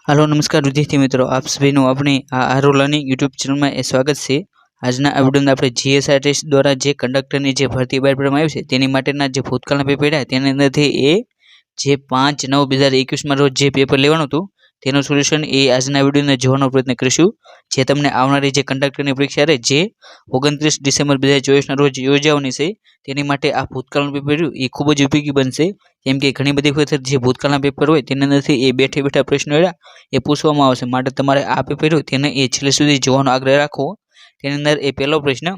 Hello नमस्कार विद्यार्थी मित्रों, आप सभी अपनी आरो लर्निंग यूट्यूब चैनल में स्वागत है। આજના આ વિડિયોમાં આપણે જીએસઆરટીસી દ્વારા જે કંડક્ટરની જે ભરતી બહાર પાડવામાં આવી છે તેની માટેના જે ભૂતકાળના પેપર રહ્યા તેની અંદરથી એ જે 5/9/2021 રોજ જે પેપર લેવાનું હતું તેનું સોલ્યુશન એ આજના વિડિયોને જોવાનો પ્રયત્ન કરીશું। જે તમને આવનારી જે કંડક્ટરની પરીક્ષા રહે જે 29 ડિસેમ્બર 2024 રોજ યોજાવાની છે તેની માટે આ ભૂતકાળનું પેપર રહ્યું એ ખૂબ જ ઉપયોગી બનશે। કેમ કે ઘણી બધી વખત જે ભૂતકાળના પેપર હોય તેની અંદરથી એ બેઠે બેઠા પ્રશ્નો રહ્યા એ પૂછવામાં આવશે, માટે તમારે આ પેપર રહ્યું તેને એ છેલ્લે સુધી જોવાનો આગ્રહ રાખવો। તેની અંદર એ પહેલો પ્રશ્ન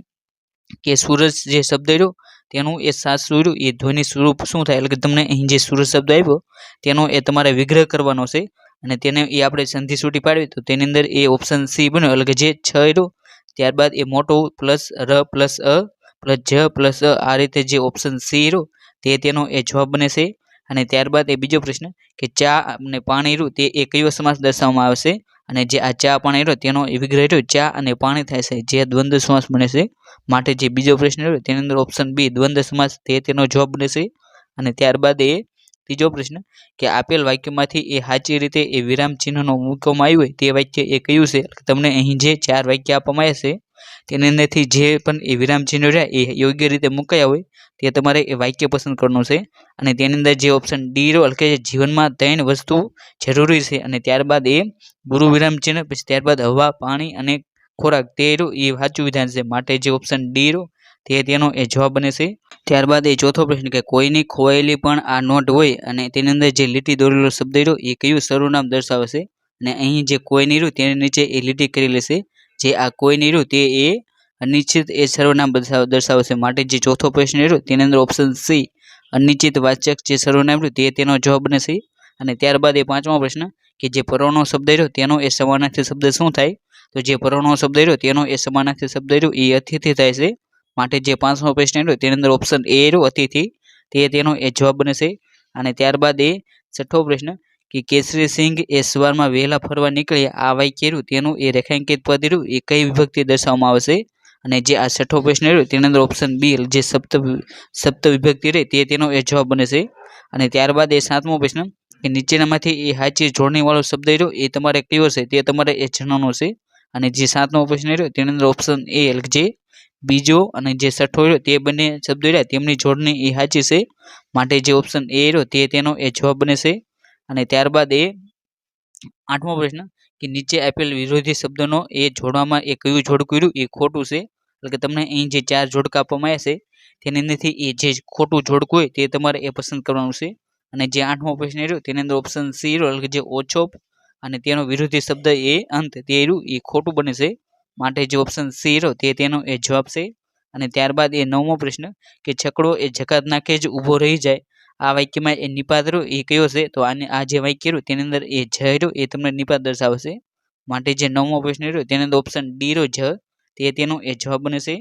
કે સૂરજ જે શબ્દ રહ્યો તેનું એ સાચું રહ્યું એ ધ્વનિ સ્વરૂપ શું થાય, એટલે કે તમને અહીં જે સૂરજ શબ્દ આવ્યો તેનો એ તમારે વિગ્રહ કરવાનો છે અને તેને એ આપણે સંધિ સૂટી પાડવી તો તેની અંદર એ ઓપ્શન સી બન્યો, એટલે કે જે 6 રહ્યો ત્યારબાદ એ મોટો પ્લસ ર પ્લસ અ પ્લસ જ પ્લસ અ આ રીતે જે ઓપ્શન સી રહ્યો તે તેનો એ જવાબ બને છે। અને ત્યારબાદ એ બીજો પ્રશ્ન કે ચા અને પાણી રહ્યું તે એ કયો સમાસ દર્શાવવામાં આવશે અને જે આ ચા પાણી રહ્યો તેનો વિગ્રહ રહ્યો ચા અને પાણી થાય છે જે દ્વંદ્વ સમાસ બને છે, માટે જે બીજો પ્રશ્ન રહ્યો તેની અંદર ઓપ્શન બી દ્વંદ્વ સમાસ તે તેનો જવાબ બને છે। અને ત્યારબાદ એ ત્રીજો પ્રશ્ન કે આપેલ વાક્યમાંથી એ સાચી રીતે એ વિરામ ચિહ્નનો મૂકવામાં આવ્યું હોય તે વાક્ય એ કયું છે। તમને અહીં જે 4 વાક્ય આપવામાં આવ્યા છે તેની અંદરથી જે પણ એ વિરામ ચિહ્નો રહ્યા એ યોગ્ય રીતે મુકાયા હોય તે તમારે એ વાક્ય પસંદ કરવાનું છે। અને તેની અંદર જે ઓપ્શન ડી રહ્યો એટલે કે જીવનમાં 3 વસ્તુ જરૂરી છે અને ત્યારબાદ એ ગુરુ વિરામ ચિહ્ન પછી ત્યારબાદ હવા પાણી અને ખોરાક તે રહ્યું એ સાચું વિધાન છે, માટે જે ઓપ્શન ડી રહ્યો તે તેનો એ જવાબ બને છે। ત્યારબાદ એ ચોથો પ્રશ્ન કે કોઈની ખોવાયેલી પણ આ નોટ હોય અને તેની અંદર જે લીટી દોરેલો શબ્દ રહ્યો એ કયું સર્વનામ દર્શાવે છે અને અહીં જે કોઈની રહ્યું તેની નીચે એ લીટી કરેલી છે જે આ કોઈની રહ્યું તે એ અનિશ્ચિત એ સર્વનામ દર્શાવે છે, માટે જે ચોથો પ્રશ્ન રહ્યો તેની અંદર ઓપ્શન સી અનિશ્ચિત વાચક જે સર્વનામ રહ્યું તે તેનો જવાબ બને છે। અને ત્યારબાદ એ પાંચમો પ્રશ્ન કે જે પરણો શબ્દ રહ્યો તેનો એ સમાનાર્થી શબ્દ શું થાય, તો જે પરણો શબ્દ રહ્યો તેનો એ સમાનાર્થી શબ્દ રહ્યો એ અતિથિ થાય છે, માટે જે પાંચમો પ્રશ્ન રહ્યો તેની અંદર ઓપ્શન એ રહ્યો અતિથિ તે તેનો એ જવાબ બને છે। અને ત્યારબાદ એ છઠ્ઠો પ્રશ્ન કે કેસરી સિંહ એ સવારમાં વહેલા ફરવા નીકળ્યા આ વાક્ય રહ્યું તેનું એ રેખાંકિત પદ રહ્યું એ કઈ વિભક્તિ દર્શાવવામાં આવશે અને જે આ છઠ્ઠો પ્રશ્ન રહ્યો તેની અંદર ઓપ્શન બી જે સપ્ત વિભક્તિ રહે તે તેનો એ જવાબ બને છે। અને ત્યારબાદ એ સાતમો પ્રશ્ન કે નીચેનામાંથી એ સાચી જોડણીવાળો શબ્દ રહ્યો એ તમારે કયો છે તે તમારે એ જણાવવાનો છે અને જે સાતમો પ્રશ્ન રહ્યો તેની અંદર ઓપ્શન એ જે બીજો અને જે છઠ્ઠો રહ્યો તે બંને શબ્દો રહ્યા તેમની જોડણી એ સાચી છે, માટે જે ઓપ્શન એ રહ્યો તે તેનો એ જવાબ બને છે। અને ત્યારબાદ એ આઠમો પ્રશ્ન કે નીચે આપેલ વિરોધી શબ્દનો એ જોડવામાં એ કયું જોડકું રહ્યું એ ખોટું છે, એટલે કે તમને અહીં જે 4 જોડકા આપવામાં આવ્યા છે તેની અંદરથી એ જે ખોટું જોડકું હોય તે તમારે એ પસંદ કરવાનું છે। અને જે આઠમો પ્રશ્ન રહ્યો તેની અંદર ઓપ્શન સી રહ્યો એટલે કે જે ઓછો અને તેનો વિરોધી શબ્દ એ અંત તે રહ્યું એ ખોટું બને છે, માટે જે ઓપ્શન સી રહ્યો તે તેનો એ જવાબ છે। અને ત્યારબાદ એ નવમો પ્રશ્ન કે છકડો એ જકાત નાખે જ ઊભો રહી જાય આ વાક્યમાં એ નિપાત રહ્યો એ કયો છે, તો આ જે વાક્ય રહ્યું તેની અંદર એ જ રહ્યો એ તમને નિપાત દર્શાવે છે, માટે જે નવમો પ્રશ્ન રહ્યો તેની અંદર ઓપ્શન ડી રહ્યો જ તે તેનો એ જવાબ બને છે।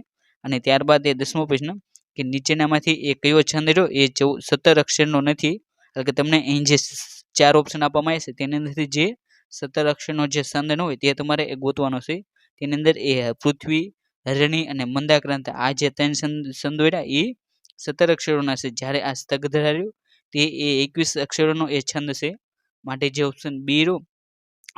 અને ત્યારબાદ એ 10મો પ્રશ્ન કે નીચેનામાંથી એ કયો છંદ રહ્યો એ 17 અક્ષરનો નથી, એટલે કે તમને અહીં જે 4 ઓપ્શન આપવામાં આવે છે તેની અંદરથી જે 17 અક્ષરનો જે છંદ ન હોય તે તમારે એ ગોતવાનો છે। તેની અંદર એ પૃથ્વી હરણી અને મંદાક્રાંત આ જે 3 છંદો રહ્યા એ 17 અક્ષરોના છે, જ્યારે આ સ્તગધરા રહ્યું તે એ 21 અક્ષરોનો એ છંદ છે, માટે જે ઓપ્શન બી રહ્યો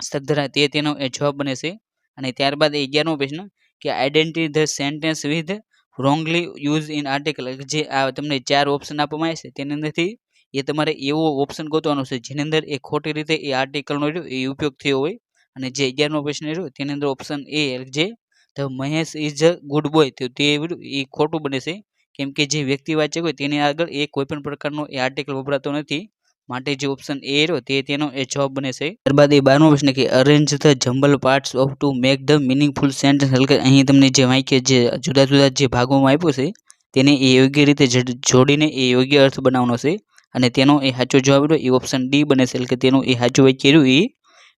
સ્તગધરા તે તેનો એ જવાબ બને છે। અને ત્યારબાદ 11મો પ્રશ્ન કે identify the sentence with wrongly use in article, જે આ તમને 4 ઓપ્શન આપવામાં આવે છે તેની અંદરથી એ તમારે એવો ઓપ્શન ગોતવાનો છે જેની અંદર એ ખોટી રીતે એ આર્ટિકલનો એ ઉપયોગ થયો હોય। અને જે 11મો પ્રશ્ન રહ્યો તેની અંદર ઓપ્શન એ જે the Mahesh is a good boy તો તે એ ખોટું બને છે, કેમ કે જે વ્યક્તિવાચક હોય તેની આગળ એ કોઈ પણ પ્રકારનો એ આર્ટિકલ વપરાતો નથી, માટે જે ઓપ્શન એ રહ્યો તે તેનો એ જવાબ બને છે। ત્યારબાદ એ 12મો પ્રશ્ન કે arrange the jumble parts of to make the meaningful sentence, એટલે કે અહીં તમને જે વાક્ય જે જુદા જુદા જે ભાગોમાં આપ્યું છે તેને એ યોગ્ય રીતે જોડીને એ યોગ્ય અર્થ બનાવવાનો છે અને તેનો એ સાચો જવાબ રહ્યો એ ઓપ્શન ડી બને છે, એટલે કે તેનું એ સાચું વાક્ય રહ્યું એ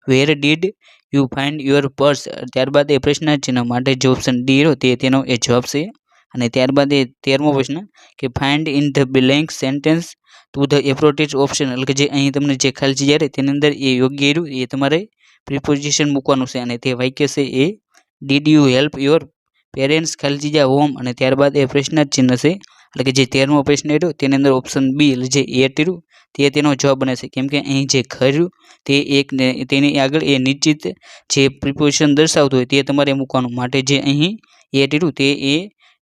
where did you find your purse. ત્યારબાદ એ પ્રશ્નાર્થ ચિહ્ન માટે જે ઓપ્શન ડી રહ્યો તે તેનો એ જવાબ છે। અને ત્યારબાદ એ 13મો પ્રશ્ન કે find in the blank sentence to the appropriate option, એટલે કે જે અહીં તમને જે ખાલી જગ્યા રહે તેની અંદર એ યોગ્ય રહ્યું એ તમારે પ્રિપોઝિશન મૂકવાનું છે અને તે વાક્ય છે એ did you help your parents ખાલી જગ્યા હોમ। અને ત્યારબાદ એ પ્રશ્નાર્થ ચિહ્ન છે, એટલે કે જે 13મો પ્રશ્ન રહ્યો તેની અંદર ઓપ્શન બી જે 8 રહ્યું તે તેનો જવાબ બને છે, કેમ કે અહીં જે ખર્યું તે એક તેની આગળ એ નિશ્ચિત જે પ્રિપોઝિશન દર્શાવતું હોય તે તમારે મૂકવાનું, માટે જે અહીં એ રહ્યું તે એ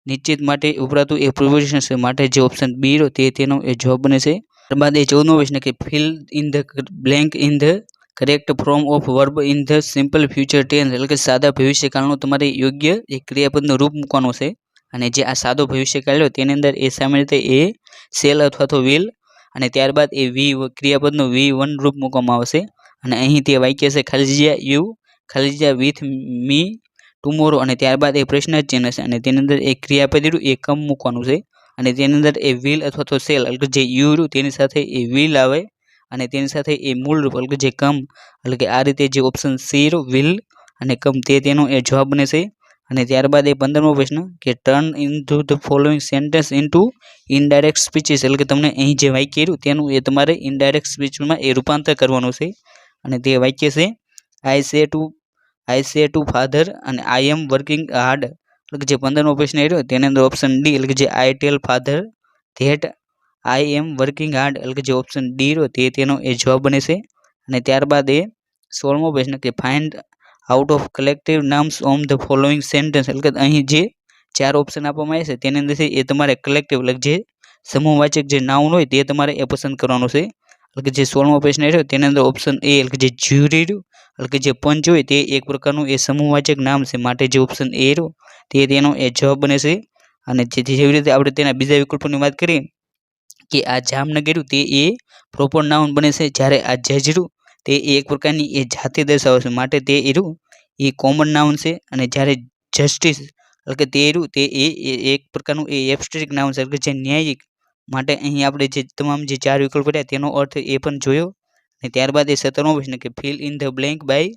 નિશ્ચિત માટે ઉપરાતું એ પ્રિપોઝિશન છે, માટે જે ઓપ્શન બી રહ્યો તે તેનો એ જવાબ બને છે. ત્યારબાદ એ 14મો પ્રશ્ન કે fill in the blank in the correct form of verb in the simple future tense, એટલે કે સાદા ભવિષ્યકાળનું તમારે યોગ્ય એક ક્રિયાપદનું રૂપ મૂકવાનું છે. અને જે આ સાદો ભવિષ્યકાળ રહ્યો તેની અંદર એ સામાન્ય રીતે એ સેલ અથવા તો વિલ, અને ત્યારબાદ એ વી ક્રિયાપદનું V1 રૂપ મૂકવામાં આવશે. અને અહીં તે વાક્ય છે ખાલી જગ્યા યુ ખાલી જગ્યા વિથ મી ટુમોરો, અને ત્યારબાદ એ પ્રશ્ન જ ચિહ્ન છે, અને તેની અંદર એ ક્રિયાપદ રહ્યું એ કમ મૂકવાનું છે. અને તેની અંદર એ વિલ અથવા તો સેલ, એટલે જે યુ રહ્યું તેની સાથે એ વિલ આવે, અને તેની સાથે એ મૂળ રૂપ એટલે કે જે કમ, એટલે કે આ રીતે જે ઓપ્શન સી રહ્યો વિલ અને કમ તે તેનો એ જવાબ બને છે. અને ત્યારબાદ એ 15મો પ્રશ્ન કે turn into the following sentence into indirect speeches, એટલે કે તમને અહીં જે વાક્ય રહ્યું તેનું એ તમારે ઇનડાયરેક્ટ સ્પીચમાં એ રૂપાંતર કરવાનું છે. અને તે વાક્ય છે આઈ સે ટુ ફાધર અને આઈ એમ વર્કિંગ હાર્ડ, એટલે કે જે 15મો પ્રશ્ન રહ્યો તેની અંદર ઓપ્શન ડી, એટલે કે જે I tell father that I am working hard, એટલે કે જે ઓપ્શન ડી રહ્યો તે તેનો એ જવાબ બને છે. અને ત્યારબાદ એ 16મો પ્રશ્ન કે find out of collective nouns on the following sentence, એટલે કે અહીં જે 4 ઓપ્શન આપવામાં આવે છે તેની અંદરથી એ તમારે કલેક્ટિવ એટલે જે સમૂહવાચક જે નાઉન હોય તે તમારે એ પસંદ કરવાનું છે. એટલે કે જે 16મો પ્રશ્ન રહ્યો તેની અંદર ઓપ્શન એ, એટલે કે જે જ્યુરી રહ્યું એટલે કે જે પંચ હોય તે એક પ્રકારનું એ સમૂહવાચક નામ છે, માટે જે ઓપ્શન એ રહ્યો તે તેનો એ જવાબ બને છે. અને જેવી રીતે આપણે તેના બીજા વિકલ્પોની વાત કરીએ કે આ જામનગર તે એ પ્રોપર નાઉન બને છે, જ્યારે આ જજરું તે એક પ્રકારની એ જાતિ દર્શાવે છે, માટે તે એરું એ કોમન નાઉન છે. અને જ્યારે જસ્ટિસ એટલે કે તે એરું તે એક પ્રકારનું એ એબ્સ્ટ્રેક્ટ નાઉન છે, એટલે કે જે ન્યાયિક, માટે અહીં આપણે જે તમામ જે 4 વિકલ્પો રહ્યા તેનો અર્થ એ પણ જોયો. અને ત્યારબાદ એ 17મો પ્રશ્ન કે fill in the blank by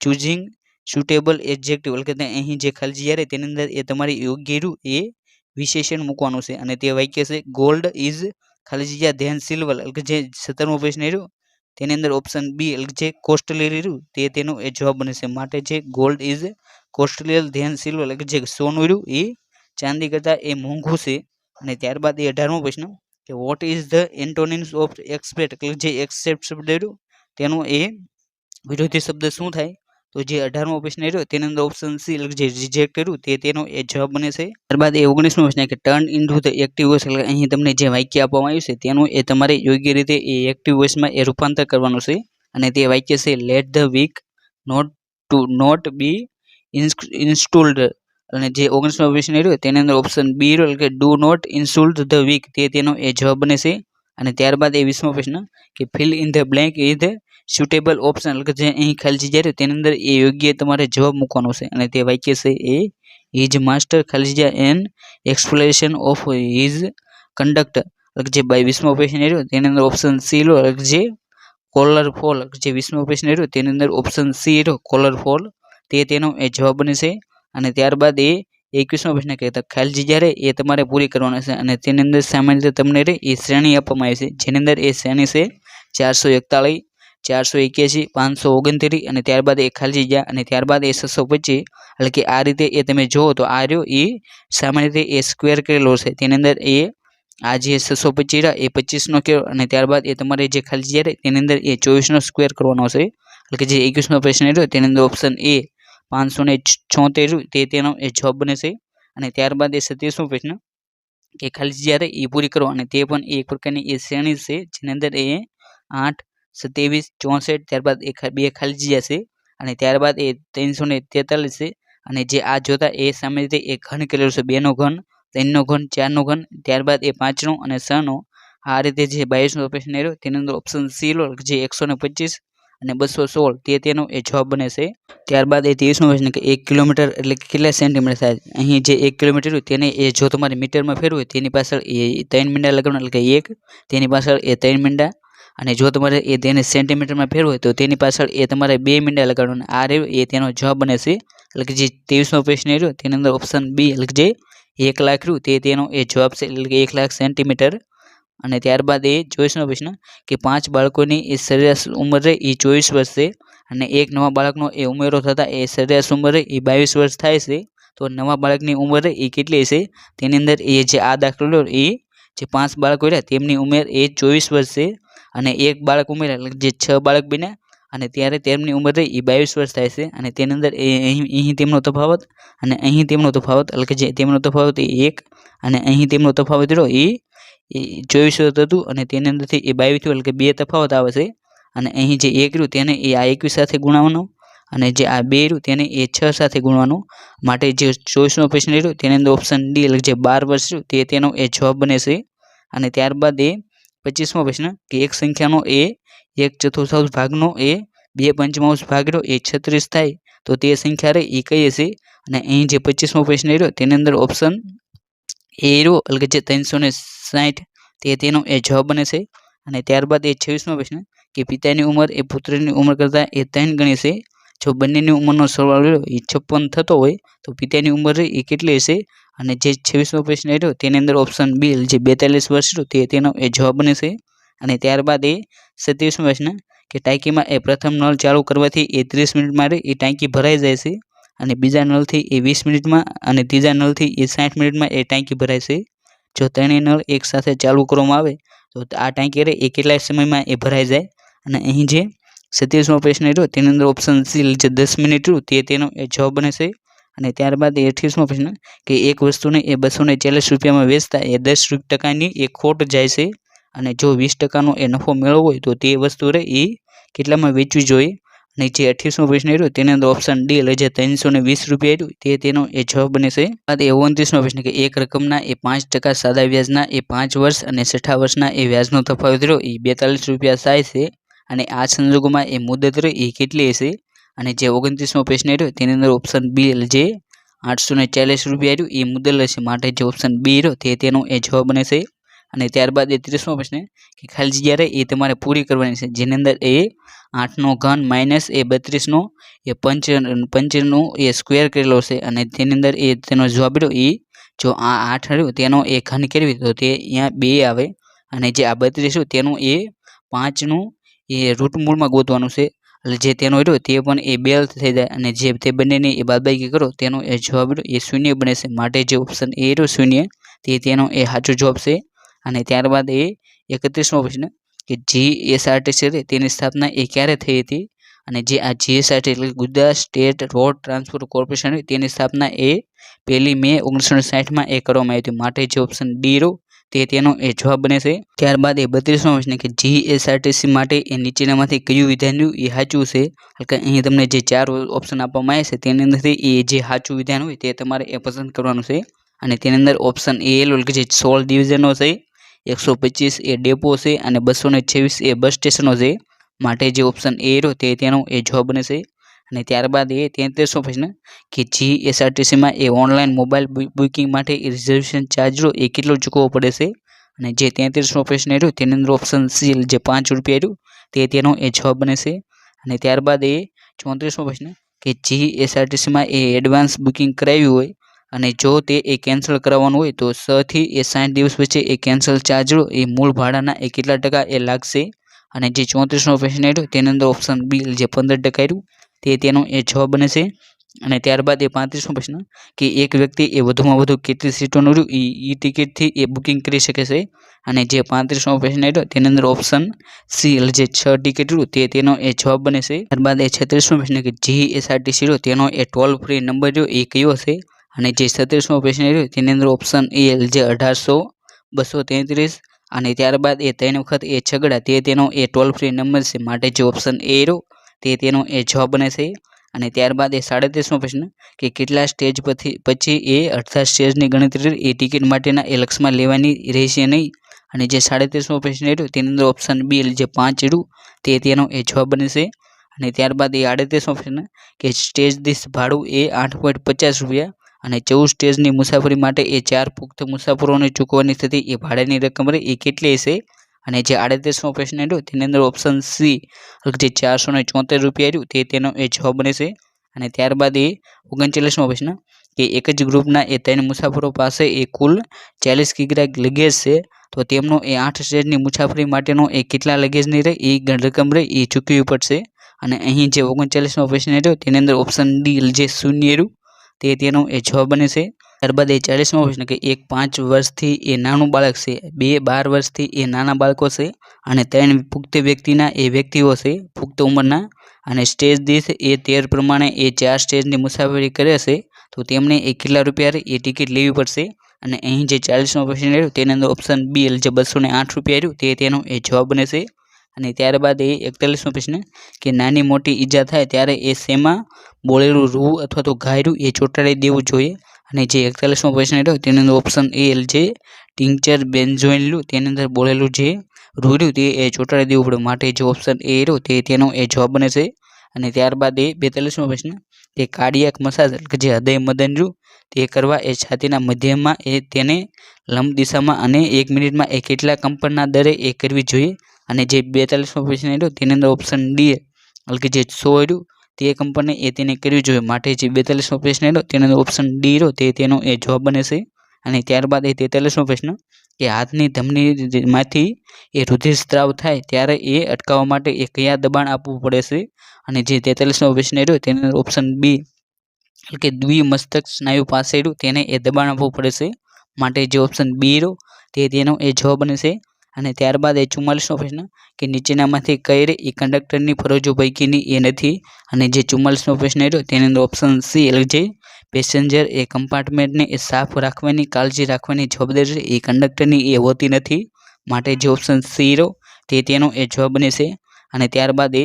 choosing suitable adjective, એટલે કે અહીં જે ખાલી જગ્યા રહે તેની અંદર એ તમારે યોગ્ય રૂ એ વિશેષણ મૂકવાનું છે. અને તે વાક્ય છે ગોલ્ડ ઇઝ ખાલી જગ્યા ધેન સિલ્વર, એટલે કે જે 17મો પ્રશ્ન રહ્યો તેની અંદર ઓપ્શન બી, એટલે જે કોસ્ટલી રહ્યું તે તેનો એ જવાબ બને છે, માટે જે gold is costlier than silver, એટલે કે જે સોનું રહ્યું એ ચાંદી કરતાં એ મોંઘું છે. અને ત્યારબાદ એ 18મો પ્રશ્ન કે what is the antonyms of expect, એટલે જે એક્સેપ્ટ શબ્દ રહ્યું તેનો એ વિરોધી શબ્દ શું થાય, તો જે 18મો પ્રશ્ન રહ્યો તેની અંદર ઓપ્શન સી, એટલે જે રિજેક્ટ કર્યું તે તેનો એ જવાબ બને છે. ત્યારબાદ એ 19મો પ્રશ્ન કે turn into the active voice, એટલે અહીં તમને જે વાક્ય આપવામાં આવ્યું છે તેનું એ તમારે યોગ્ય રીતે એ એક્ટિવ વોઇસમાં એ રૂપાંતર કરવાનું છે. અને તે વાક્ય છે let the week not be installed, અને જે 19મો પ્રશ્ન રહ્યો તેની અંદર ઓપ્શન બી રહ્યો, એટલે કે ડુ નોટ ઇન્સુલ્ટ ધ વીક તે તેનો એ જવાબ બને છે. અને ત્યારબાદ એ 20મો પ્રશ્ન કે fill in the blank is the suitable option, એટલે કે જે અહીં ખાલી જગ્યા રહ્યો તેની અંદર એ યોગ્ય તમારે જવાબ મૂકવાનો છે. અને તે વાક્ય છે એ હિઝ માસ્ટર ખાલી જગ્યા an explanation of his conduct, એટલે કે જે 22મો પ્રશ્ન રહ્યો તેની અંદર ઓપ્શન સી રહ્યો, એટલે જે કોલરફોલ, જે 20મો પ્રશ્ન રહ્યો તેની અંદર ઓપ્શન સી રહ્યો કોલરફોલ તે તેનો એ જવાબ બને છે. અને ત્યારબાદ એ 21મો પ્રશ્ન કહેતા ખાલી જગ્યા રહે એ તમારે પૂરી કરવાના છે, અને તેની અંદર સામાન્ય રીતે તમને રે એ શ્રેણી આપવામાં આવી છે, જેની અંદર એ શ્રેણી છે 441, 481, 529, અને ત્યારબાદ એ ખાલી જગ્યા, અને ત્યારબાદ એ 625, એટલે કે આ રીતે એ તમે જુઓ તો આ રહ્યો એ સામાન્ય રીતે એ સ્ક્વેર કરેલો છે, તેની અંદર એ આ જે 625 રહ્યા એ 25નો કર્યો, અને ત્યારબાદ એ તમારે જે ખાલી જગ્યા રહે તેની અંદર એ 24નો સ્ક્વેર કરવાનો છે. એટલે કે જે 21મો પ્રશ્ન રહ્યો તેની અંદર ઓપ્શન એ 576 તે તેનો એ જવાબ બને છે. અને ત્યારબાદ એ 27મો પ્રશ્ન કે ખાલી જગ્યા રહે એ પૂરી કરો, અને તે પણ એક પ્રકારની એ શ્રેણી છે, જેની અંદર એ 8, 27, 64, ત્યારબાદ એ 2 ખાલી જગ્યા છે, અને ત્યારબાદ એ 343 છે. અને જે આ જોતા એ સામે રીતે એ ઘન કરેલો છે, 2નો ઘન, 3નો ઘન, 4નો ઘન, ત્યારબાદ એ 5નો અને 6નો, આ રીતે જે 22મો પ્રશ્ન રહ્યો તેની અંદર ઓપ્શન સી લો, જે 125 અને 216 તે તેનો એ જવાબ બને છે. ત્યારબાદ એ 23મો પ્રશ્ન કે 1 કિલોમીટર એટલે કેટલા સેન્ટીમીટર થાય, અહીં જે 1 કિલોમીટર હોય તેને એ જો તમારે મીટરમાં ફેરવું હોય તેની પાછળ એ 3 મીંડા લગાડવાના, એટલે કે 1 તેની પાછળ એ 3 મીંડા, અને જો તમારે એ તેને સેન્ટીમીટરમાં ફેરવું હોય તો તેની પાછળ એ તમારે 2 મીંડા લગાડવાના, આ રહ્યો એ તેનો જવાબ બને છે. એટલે કે જે 23મો પ્રશ્ન રહ્યો તેની અંદર ઓપ્શન બી, એટલે કે જે 1 લાખ રહ્યું તે તેનો એ જવાબ છે, એટલે કે 1 લાખ સેન્ટીમીટર. અને ત્યારબાદ એ 24મો પ્રશ્ન કે 5 બાળકોની એ સરેરાશ ઉંમર રહે એ 24 વર્ષ છે, અને એક નવા બાળકનો એ ઉમેરો થતાં એ સરેરાશ ઉંમર રહે એ 22 વર્ષ થાય છે, તો નવા બાળકની ઉંમર રહે એ કેટલી છે, તેની અંદર એ જે આ દાખલો એ જે 5 બાળકો રહ્યા તેમની ઉંમર એ 24 વર્ષ છે, અને એક બાળક ઉમેર્યા એટલે જે 6 બાળક બન્યા અને ત્યારે તેમની ઉંમર રહી એ 22 વર્ષ થાય છે અને તેની અંદર અહીં તેમનો તફાવત અને અહીં તેમનો તફાવત એટલે કે જે તેમનો તફાવત એ 1 અને અહીં તેમનો તફાવત રહ્યો એ 24 વર્ષ હતું અને તેની અંદરથી એ 22 થયું એટલે કે 2 તફાવત આવે છે અને અહીં જે 1 રહ્યું તેને એ આ 21 સાથે ગુણાવવાનું અને જે આ 2 રહ્યું તેને એ 6 સાથે ગુણવાનું માટે જે 24નો પ્રશ્ન રહ્યો તેની અંદર ઓપ્શન ડી એટલે જે 12 વર્ષ રહ્યું તે તેનો એ જવાબ બને છે અને ત્યારબાદ એ 25મો પ્રશ્ન કે એક સંખ્યાનો એ 1/4 ભાગનો એ 2/5 ભાગ રહ્યો એ 36 થાય તો તે સંખ્યા રહી એ કઈ હશે અને અહીં જે 25મો પ્રશ્ન રહ્યો તેની અંદર ઓપ્શન એ રહ્યો એટલે કે જે 360 તે તેનો એ જવાબ બને છે અને ત્યારબાદ એ 26મો પ્રશ્ન કે પિતાની ઉંમર એ પુત્રની ઉંમર કરતાં એ 3 ગણી છે જો બંનેની ઉંમરનો સરવાળો રહ્યો એ 56 થતો હોય તો પિતાની ઉંમર રહી એ કેટલી હશે અને જે 26મો પ્રશ્ન રહ્યો તેની અંદર ઓપ્શન બી જે 42 વર્ષ રહ્યું તે તેનો એ જવાબ બને છે અને ત્યારબાદ એ 27મો પ્રશ્ન કે ટાંકીમાં એ પ્રથમ નળ ચાલુ કરવાથી એ 30 મિનિટમાં એ ટાંકી ભરાઈ જાય છે અને બીજા નળથી એ 20 મિનિટમાં અને ત્રીજા નળથી એ 60 મિનિટમાં એ ટાંકી ભરાય છે જો ત્રણેય નળ એકસાથે ચાલુ કરવામાં આવે તો આ ટાંકી એ કેટલા સમયમાં એ ભરાઈ જાય અને અહીં જે 27મો પ્રશ્ન રહ્યો તેની અંદર ઓપ્શન સી જે 10 મિનિટ રહ્યું તે તેનો એ જવાબ બને છે અને ત્યારબાદ એ 28મો પ્રશ્ન કે એક વસ્તુને એ 240 રૂપિયામાં વેચતા એ 10% એ ખોટ જાય છે અને જો 20% એ નફો મેળવવો હોય તો તે વસ્તુ રહે એ કેટલામાં વેચવી જોઈએ અને જે 28મો પ્રશ્ન રહ્યો તેની અંદર ઓપ્શન ડી એટલે જે 320 રૂપિયા રહ્યું તે તેનો એ જવાબ બને છે બાદ એ 29મો પ્રશ્ન કે એક રકમના એ 5% સાદા વ્યાજના એ 5 વર્ષ અને 6 વર્ષના એ વ્યાજનો તફાવત રહ્યો એ 42 રૂપિયા થાય છે અને આ સંજોગોમાં એ મુદત રહી એ કેટલી હશે અને જે 29મો પ્રશ્ન રહ્યો તેની અંદર ઓપ્શન બી એટલે જે 840 રૂપિયા રહ્યું એ મુદત હશે માટે જે ઓપ્શન બી રહ્યો તે તેનો એ જવાબ બને છે અને ત્યારબાદ એ 30મો પ્રશ્ન કે ખાલી જગ્યા રહે એ તમારે પૂરી કરવાની છે જેની અંદર એ 8નો ઘન માઇનસ એ 32નો એ પંચનો એ સ્ક્વેર કરેલો છે અને તેની અંદર એ તેનો જવાબ રહ્યો એ જો આ 8 રહ્યું તેનો એ ઘન કરવી તો તે અહીંયા 2 આવે અને જે આ 32 રહ્યું તેનું એ 5નું એ રૂટ મૂળમાં ગોતવાનું છે એટલે જે તેનો રહ્યો તે પણ એ 2 થઈ જાય અને જે તે બંનેની એ બાદબાકી કરો તેનો એ જવાબ રહ્યો એ 0 બને છે માટે જે ઓપ્શન એ રહ્યો 0 તે તેનો એ સાચો જવાબ છે અને ત્યારબાદ એ 31મો પ્રશ્ન કે જીએસઆરટીસી છે તેની સ્થાપના એ ક્યારે થઈ હતી અને જે આ જીએસઆરટી એટલે Gujarat state road transport corporation તેની સ્થાપના એ 1 મે 1960માં એ કરવામાં આવી હતી માટે જે ઓપ્શન ડી રહ્યો તે તેનો એ જવાબ બને છે ત્યારબાદ એ 32મો પ્રશ્ન કે જીએસઆરટીસી માટે એ નીચેનામાંથી કયું વિધાન રહ્યું એ સાચું છે એટલે કે અહીં તમને જે 4 ઓપ્શન આપવામાં આવે છે તેની અંદરથી એ જે સાચું વિધાન હોય તે તમારે એ પસંદ કરવાનું છે અને તેની અંદર ઓપ્શન એ એટલે કે જે 16 ડિવિઝનો છે 125 એ ડેપો છે અને 226 એ બસ સ્ટેશનો છે માટે જે ઓપ્શન એ રહ્યો તે તેનો એ જવાબ બને છે અને ત્યારબાદ એ 33મો પ્રશ્ન કે જીએસઆરટીસીમાં એ ઓનલાઈન મોબાઈલ બુકિંગ માટે રિઝર્વેશન ચાર્જ રહ્યો એ કેટલો ચૂકવવો પડે છે અને જે 33મો પ્રશ્ન રહ્યો તેની અંદર ઓપ્શન સી જે 5 રૂપિયા રહ્યું તે તેનો એ જવાબ બને છે અને ત્યારબાદ એ 34મો પ્રશ્ન કે જીએસઆરટીસીમાં એ એડવાન્સ બુકિંગ કરાવ્યું હોય અને જો તે એ કેન્સલ કરાવવાનું હોય તો 6 થી એ 60 દિવસ વચ્ચે એ કેન્સલ ચાર્જ એ મૂળ ભાડાના એ કેટલા ટકા એ લાગશે અને જે 34મો પ્રશ્ન રહ્યો તેની અંદર ઓપ્શન બી જે 15% રહ્યું તે તેનો એ જવાબ બને છે અને ત્યારબાદ એ 35મો પ્રશ્ન કે એક વ્યક્તિ એ વધુમાં વધુ કેટલી સીટોનું રહ્યું એ ટિકિટથી એ બુકિંગ કરી શકે છે અને જે 35મો પ્રશ્ન રહ્યો તેની અંદર ઓપ્શન સી જે 6 ટિકિટ રહ્યું તે તેનો એ જવાબ બને છે ત્યારબાદ એ 36મો પ્રશ્ન કે જીએસઆરટીસી રહ્યો તેનો એ ટોલ ફ્રી નંબર રહ્યો એ કયો હશે અને જે 37મો પ્રશ્ન રહ્યો તેની અંદર ઓપ્શન એ જે 1800-233 અને ત્યારબાદ એ 3 વખત એ છગડા તે તેનો એ ટોલ ફ્રી નંબર છે માટે જે ઓપ્શન એ રહ્યો તે તેનો એ જવાબ બને છે અને ત્યારબાદ એ 37મો પ્રશ્ન કે કેટલા સ્ટેજ પછી એ 18 સ્ટેજની ગણતરી એ ટિકિટ માટેના એ લક્ષમાં લેવાની રહેશે નહીં અને જે 37મો પ્રશ્ન રહ્યો તેની અંદર ઓપ્શન બી જે 5 રહ્યું તે તેનો એ જવાબ બને છે અને ત્યારબાદ એ 38મો પ્રશ્ન કે સ્ટેજ દીઠ ભાડું એ 8.50 રૂપિયા અને 14 સ્ટેજની મુસાફરી માટે એ 4 પુખ્ત મુસાફરોને ચૂકવવાની થતી એ ભાડાની રકમ એ કેટલી હશે અને જે 38મો પ્રશ્ન રહ્યો તેની અંદર ઓપ્શન સી જે 474 રૂપિયા રહ્યું તે તેનો એ જવાબ બને છે અને ત્યારબાદ એ 39મો પ્રશ્ન કે એક જ ગ્રુપના એ 3 મુસાફરો પાસે એ કુલ 40 કિગ્રા લગેજ છે તો તેમનો એ 8 સ્ટેજની મુસાફરી માટેનો એ કેટલા લગેજની રહે એ રકમ રહે એ ચૂકવવી પડશે અને અહીં જે 39મો પ્રશ્ન રહ્યો તેની અંદર ઓપ્શન ડી જે 0 રહ્યું તે તેનો એ જવાબ બને છે ત્યારબાદ એ 40મો પ્રશ્ન કે એક 5 વર્ષથી એ નાનું બાળક છે, 2 12 વર્ષથી એ નાના બાળકો છે અને 3 પુખ્ત વ્યક્તિના એ વ્યક્તિઓ છે પુખ્ત ઉંમરના, અને સ્ટેજ દીઠ એ 13 પ્રમાણે એ 4 સ્ટેજની મુસાફરી કરે છે તો તેમને એ કેટલા રૂપિયા એ ટિકિટ લેવી પડશે. અને અહીં જે 40મો પ્રશ્ન રહ્યો તેની અંદર ઓપ્શન બી એટલે જે 208 રૂપિયા રહ્યું તે તેનો એ જવાબ બનશે. અને ત્યારબાદ એ 41મો પ્રશ્ન કે નાની મોટી ઈજા થાય ત્યારે એ શેમાં બોળેલું રૂ અથવા તો ઘાયરું એ ચોંટાડી દેવું જોઈએ. અને જે 41મો પ્રશ્ન રહ્યો તેની અંદર ઓપ્શન એ જે ટિંચર બેન્ઝોઇનનું તેની અંદર બોળેલું જે રૂ રહ્યું તે એ ચોંટાડી દેવું પડે, માટે જે ઓપ્શન એ રહ્યો તે તેનો એ જવાબ બનશે. અને ત્યારબાદ એ 42મો પ્રશ્ન કે કાર્ડિયાક મસાજ કે જે હૃદય મદન રહ્યું તે કરવા એ છાતીના મધ્યમાં એ તેને લંબ દિશામાં અને 1 મિનિટમાં એ કેટલા કંપનના દરે એ કરવી જોઈએ. અને જે 42મો પ્રશ્ન રહ્યો તેની અંદર ઓપ્શન ડી એટલે કે જે 100 રહ્યું તે કંપને એ તેને કરવી જોઈએ, માટે જે 42મો પ્રશ્ન રહ્યો તેની અંદર ઓપ્શન ડી રહ્યો તે તેનો એ જવાબ બનશે. અને ત્યારબાદ એ 43મો પ્રશ્ન કે હાથની ધમનીમાંથી એ રુધિર સ્ત્રાવ થાય ત્યારે એ અટકાવવા માટે એ કયા દબાણ આપવું પડે છે. અને જે 43મો પ્રશ્ન રહ્યો તેની અંદર ઓપ્શન બી એટલે કે દ્વિમસ્તક સ્નાયુ પાસે રહ્યું તેને એ દબાણ આપવું પડે છે, માટે જે ઓપ્શન બી રહ્યો તે તેનો એ જવાબ બનશે. અને ત્યારબાદ એ 44મો પ્રશ્ન કે નીચેનામાંથી કઈ એ કંડક્ટરની ફરજો પૈકીની એ નથી. અને જે 44મો પ્રશ્ન રહ્યો તેની અંદર ઓપ્શન સી એટલે જે પેસેન્જર એ કમ્પાર્ટમેન્ટને એ સાફ રાખવાની કાળજી રાખવાની જવાબદારી એ કંડક્ટરની એ હોતી નથી, માટે જે ઓપ્શન સી રહ્યો તે તેનો એ જવાબ બનશે. અને ત્યારબાદ એ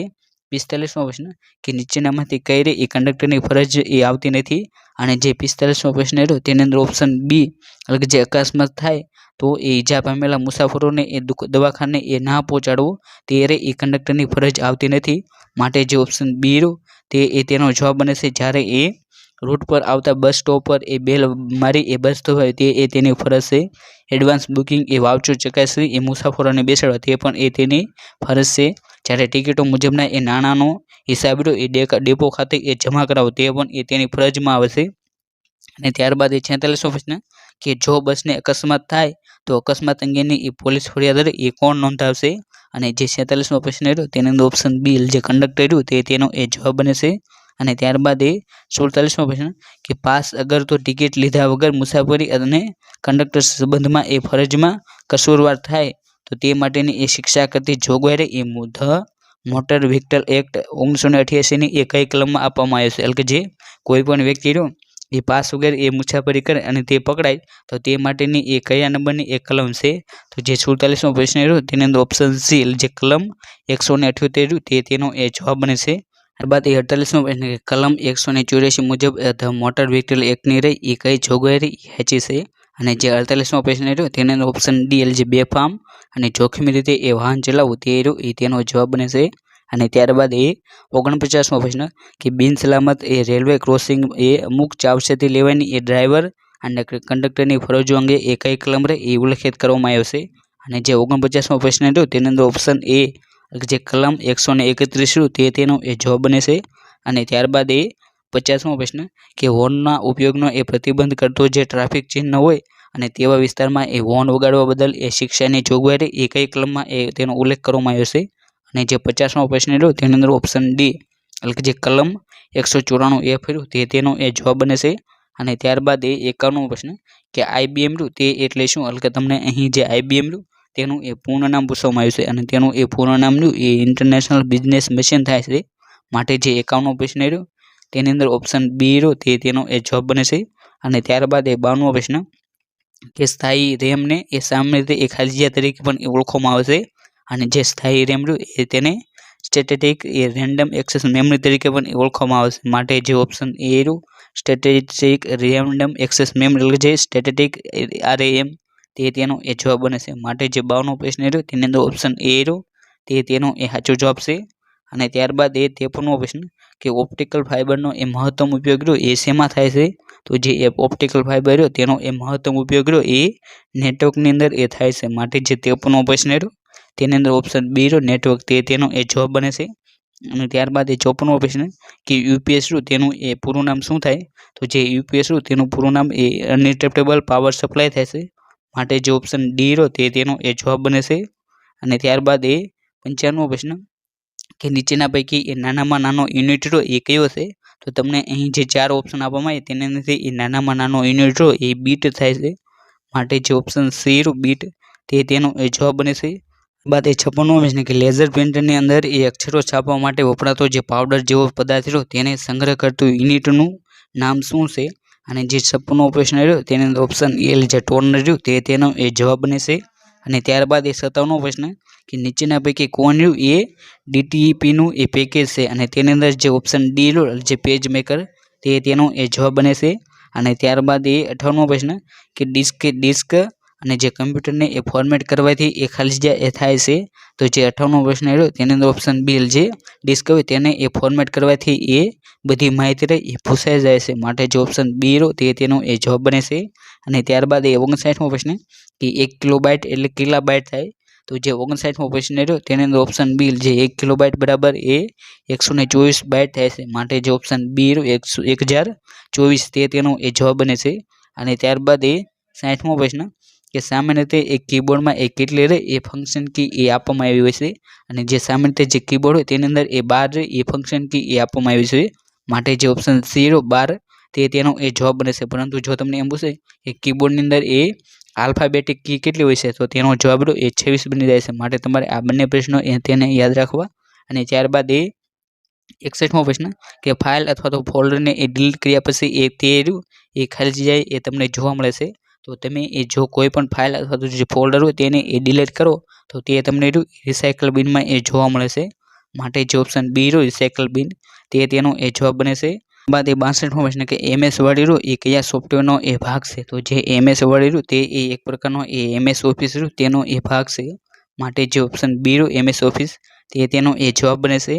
45મો પ્રશ્ન કે નીચેનામાંથી કઈ એ કંડક્ટરની ફરજ એ આવતી નથી. અને જે 45મો પ્રશ્ન રહ્યો તેની અંદર ઓપ્શન બી એટલે કે જે અકસ્માત થાય તો એ ઈજા પામેલા મુસાફરોને એ દવાખાને એ ના પહોંચાડવો ત્યારે એ કંડક્ટરની ફરજ આવતી નથી, માટે જે ઓપ્શન બી રહ્યો તે એ તેનો જવાબ બનશે. જ્યારે એ રૂટ પર આવતા બસ સ્ટોપ પર એ બેલ મારી એ બસ હોય તે એ તેની ફરજ છે. એડવાન્સ બુકિંગ એ વાઉચર ચકાસવી એ મુસાફરોને બેસાડવા તે પણ એ તેની ફરજ છે. જ્યારે ટિકિટો મુજબના એ નાણાંનો હિસાબ રહ્યો એ ડેપો ખાતે એ જમા કરાવો તે પણ એ તેની ફરજમાં આવશે. અને ત્યારબાદ એ 46મો પ્રશ્ન કે જો બસને અકસ્માત થાય તો અકસ્માત અંગેની એ પોલીસ ફરિયાદ એ કોણ નોંધાવશે. અને જે 46મો પ્રશ્ન રહ્યો તેની અંદર ઓપ્શન બી જે કંડક્ટર રહ્યું તે તેનો એ જવાબ બનશે. અને ત્યારબાદ એ 47મો પ્રશ્ન કે પાસ અગર તો ટિકિટ લીધા વગર મુસાફરી અને કંડક્ટર સંબંધમાં એ ફરજમાં કસૂરવાર થાય તો તે માટેની એ શિક્ષા કરતી જોગવાઈ એ ધ મોટર વ્હીકલ એક્ટ 1988ની એ કઈ કલમમાં આપવામાં આવ્યો છે. એટલે કે જે કોઈ પણ વ્યક્તિ રહ્યો એ પાસ વગર એ મુસાફરી કરે અને તે પકડાય તો તે માટેની એ કયા નંબરની એ કલમ છે. તો જે 47મો પ્રશ્ન રહ્યો તેની અંદર ઓપ્શન સી જે કલમ 178 તે તેનો એ જવાબ બનશે. ત્યારબાદ એ 48મો પ્રશ્ન કે કલમ 184 મુજબ ધ મોટર વ્હીકલ એક્ટની રહી એ કઈ જોગવાઈ હેચી છે. અને જે 48મો પ્રશ્ન રહ્યો તેની અંદર ઓપ્શન ડી એટલે જે બેફામ અને જોખમી રીતે એ વાહન ચલાવવું તે રહ્યો એ તેનો જવાબ બનશે. અને ત્યારબાદ એ 49મો પ્રશ્ન કે બિન સલામત એ રેલવે ક્રોસિંગ એ અમુક ચાવચેતી લેવાની એ ડ્રાઈવર અને કંડક્ટરની ફરજો અંગે એ કઈ કલમ રહે એ ઉલ્લેખિત કરવામાં આવ્યો છે. અને જે 49મો પ્રશ્ન રહ્યો તેની અંદર ઓપ્શન એ જે કલમ 131 તે તેનો એ જવાબ બનશે. અને ત્યારબાદ એ 50મો પ્રશ્ન કે હોર્નના ઉપયોગનો એ પ્રતિબંધ કરતો જે ટ્રાફિક ચિહ્ન હોય અને તેવા વિસ્તારમાં એ હોર્ન વગાડવા બદલ એ શિક્ષાની જોગવાઈ એ કઈ કલમમાં એ તેનો ઉલ્લેખ કરવામાં આવ્યો છે. અને જે 50મો પ્રશ્ન રહ્યો તેની અંદર ઓપ્શન ડી એટલે કે જે કલમ 194 F રહ્યું તે તેનો એ જવાબ બનશે. અને ત્યારબાદ એ 51મો પ્રશ્ન કે IBM રહ્યું તે એટલે શું. એટલે કે તમને અહીં જે IBM રહ્યું તેનું એ પૂર્ણ નામ પૂછવામાં આવ્યું છે અને તેનું એ પૂર્ણ નામ રહ્યું એ ઇન્ટરનેશનલ બિઝનેસ મશીન થાય છે, માટે જે 51મો પ્રશ્ન રહ્યો તેની અંદર ઓપ્શન બી રહ્યો તે તેનો એ જવાબ બનશે. અને ત્યારબાદ એ 52મો પ્રશ્ન કે સ્થાયી રેમને એ સામાન્ય રીતે એ ખાલી જગ્યા તરીકે પણ ઓળખવામાં આવે છે. અને જે સ્થાયી રેમ રહ્યું એ તેને સ્ટેટિક એ રેન્ડમ એક્સેસ મેમરી તરીકે પણ ઓળખવામાં આવે છે, માટે જે ઓપ્શન એ રહ્યું સ્ટેટિક રેન્ડમ એક્સેસ મેમરી એટલે જે સ્ટેટિક RAM તે તેનો એ જવાબ બનશે. માટે જે 52મો પ્રશ્ન રહ્યો તેની અંદર ઓપ્શન એ રહ્યો તે તેનો એ સાચો જવાબ છે. અને ત્યારબાદ એ 53મો પ્રશ્ન કે ઓપ્ટિકલ ફાઇબરનો એ મહત્તમ ઉપયોગ રહ્યો એ શેમાં થાય છે. તો જે ઓપ્ટિકલ ફાઇબર રહ્યો તેનો એ મહત્તમ ઉપયોગ રહ્યો એ નેટવર્કની અંદર એ થાય છે, માટે જે 53મો પ્રશ્ન રહ્યો તેની અંદર ઓપ્શન બી રહ્યો નેટવર્ક તે તેનો એ જવાબ બને છે. અને ત્યારબાદ એ 54મો પ્રશ્ન કે UPS રહ્યું તેનું એ પૂરું નામ શું થાય. તો જે UPS રહ્યું તેનું પૂરું નામ એ અનઇન્ટરપ્ટેબલ પાવર સપ્લાય થાય છે, માટે જે ઓપ્શન ડી રહ્યો તે તેનો એ જવાબ બને છે. અને ત્યારબાદ એ 55મો પ્રશ્ન કે નીચેના પૈકી એ નાનામાં નાનો યુનિટ રહ્યો એ કયો છે. તો તમને અહીં જે 4 ઓપ્શન આપવામાં આવે તેની અંદરથી એ નાનામાં નાનો યુનિટ રહ્યો એ બીટ થાય છે, માટે જે ઓપ્શન સી રહ્યું બીટ તેનો એ જવાબ બને છે. બાદ એ 56મો પ્રશ્ન કે લેઝર પ્રિન્ટરની અંદર એ અક્ષરો છાપવા માટે વપરાતો જે પાવડર જેવો પદાર્થ રહ્યો તેને સંગ્રહ કરતું યુનિટનું નામ શું છે? અને જે 56મો પ્રશ્ન રહ્યો તેની અંદર ઓપ્શન એલ જે ટોનર રહ્યું તેનો એ જવાબ બને છે. અને ત્યારબાદ એ 57મો પ્રશ્ન કે નીચેના પૈકી કોણ રહ્યું એ DTEPનું એ પેકેજ છે, અને તેની અંદર જે ઓપ્શન ડી રહ્યો જે પેજ મેકર તેનો એ જવાબ બને છે. અને ત્યારબાદ એ 58મો પ્રશ્ન કે ડિસ્ક અને જે કમ્પ્યુટરને એ ફોર્મેટ કરવાથી એ ખાલી જગ્યા એ થાય છે, તો જે 58મો પ્રશ્ન રહ્યો તેની અંદર ઓપ્શન બી જે ડિસ્ક હોય તેને એ ફોર્મેટ કરવાથી એ બધી માહિતી રહી એ ભૂસાઈ જાય છે, માટે જે ઓપ્શન બી રહ્યો તેનો એ જવાબ બને છે. અને ત્યારબાદ એ 59મો પ્રશ્ન કે 1 કિલોબાઇટ એટલે કેટલા બાઇટ થાય? તો જે 59મો પ્રશ્ન રહ્યો તેની અંદર ઓપ્શન બી જે 1 કિલોબાઇટ બરાબર એ 124 બાઇટ થાય છે, માટે જે ઓપ્શન બી રહ્યો 1024 તેનો એ જવાબ બને છે. અને ત્યારબાદ એ 60મો પ્રશ્ન કે સામાન્ય રીતે એક કીબોર્ડમાં એ કેટલી રહે એ ફંક્શન કી એ આપવામાં આવી હોય છે, અને જે સામાન્ય રીતે જે કીબોર્ડ હોય તેની અંદર એ 12 રહે એ ફંક્શન કી એ આપવામાં આવી છે, માટે જે ઓપ્શન સી રહ્યો 12 તેનો એ જવાબ બને છે. પરંતુ જો તમને એમ પૂછે કે કીબોર્ડની અંદર એ આલ્ફાબેટિક કી કેટલી હોય છે, તો તેનો જવાબ રહ્યો એ 26 બની જાય છે, માટે તમારે આ બંને પ્રશ્નો તેને યાદ રાખવા. અને ત્યારબાદ એ 61મો પ્રશ્ન કે ફાઇલ અથવા તો ફોલ્ડરને એ ડિલીટ કર્યા પછી એ ખાલી જગ્યાએ એ તમને જોવા મળે છે, તો તમે એ જો કોઈ પણ ફાઇલ અથવા તો જે ફોલ્ડર હોય તેને એ ડિલીટ કરો તો તે તમને રિસાયકલ બિનમાં એ જોવા મળે છે, માટે જે ઓપ્શન બી રહ્યો રિસાયકલ બિન તેનો એ જવાબ બને છે. બાદ એ 62મો પ્રશ્ન કે MS વર્ડ રહ્યો એ કયા સોફ્ટવેરનો એ ભાગ છે? તો જે MS વર્ડ રહ્યું તે એક પ્રકારનો એ MS ઓફિસ રહ્યું તેનો એ ભાગ છે, માટે જે ઓપ્શન બી રહ્યો MS ઓફિસ તેનો એ જવાબ બને છે.